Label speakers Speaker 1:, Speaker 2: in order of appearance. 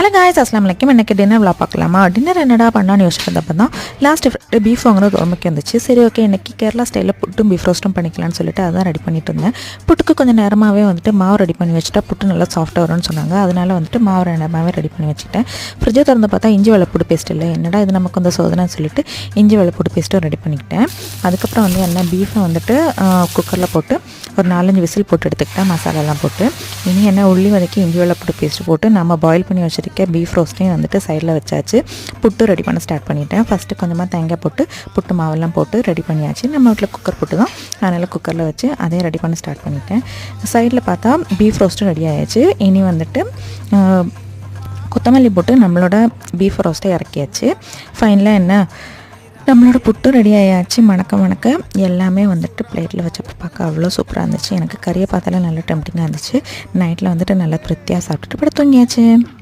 Speaker 1: Hello guys, அஸ்லாம் வலைக்கம். இன்றைக்கி டின்னர் விழா பார்க்கலாமா? டின்னர் என்னடா பண்ணான்னு யோசிக்கிறப்ப தான் லாஸ்ட் பீஃப் வாங்கினது உடம்புக்கு வந்துச்சு. சரி, ஓகே, இன்றைக்கி கேரளா ஸ்டைலில் புட்டும் பீஃப் ரோஸ்ட்டும் பண்ணிக்கலான்னு சொல்லிட்டு அதான் ரெடி பண்ணிட்டு இருந்தேன். புட்டுக்கு கொஞ்சம் நேரமாகவே மாவு ரெடி பண்ணி வச்சுட்டா புட்டு நல்லா சாஃப்ட்டாக வரும்னு சொன்னாங்க. அதனால் மாவு நேரமாகவே ரெடி பண்ணி வச்சுட்டேன். ஃப்ரிட்ஜை திறந்து பார்த்தா இஞ்சி வெள்ளைப்பூடு பேஸ்ட் இல்லை. என்னடா இது நமக்கு வந்து சோதனைன்னு சொல்லிட்டு இஞ்சி வெள்ளைப்பூடு பேஸ்ட்டும் ரெடி பண்ணிக்கிட்டேன். அதுக்கப்புறம் என்ன பீஃபை குக்கரில் போட்டு ஒரு 4-5 விசில் போட்டு எடுத்துக்கிட்டேன், மசாலாலாம் போட்டு. இனி உள்ளி வதக்கி இஞ்சி வெள்ளைப்பூடு பேஸ்ட் போட்டு நம்ம பாயில் பண்ணி வச்சுருக்க பீஃப் ரோஸ்ட்டையும் சைடில் வச்சாச்சு. புட்டு ரெடி பண்ண ஸ்டார்ட் பண்ணிட்டேன். ஃபஸ்ட்டு கொஞ்சமாக தேங்காய் போட்டு புட்டு மாவெல்லாம் போட்டு ரெடி பண்ணியாச்சு. நம்ம வீட்டில் குக்கர் புட்டு தான், அதனால் குக்கரில் வச்சு அதையும் ரெடி பண்ண ஸ்டார்ட் பண்ணிட்டேன். சைடில் பார்த்தா பீஃப் ரோஸ்ட்டும் ரெடி ஆயாச்சு. இனி கொத்தமல்லி போட்டு நம்மளோட பீஃப் ரோஸ்ட்டை இறக்கியாச்சு. ஃபைனலாக நம்மளோட புட்டு ரெடி ஆயாச்சு. மணக்க எல்லாமே பிளேட்டில் வச்சப்போ பார்க்க அவ்வளோ சூப்பராக இருந்துச்சு. எனக்கு கறியை பார்த்தாலே நல்லா டெம்டிங்காக இருந்துச்சு. நைட்டில் நல்லா திருப்தியாக சாப்பிட்டுட்டு படுத்து தூங்கியாச்சு.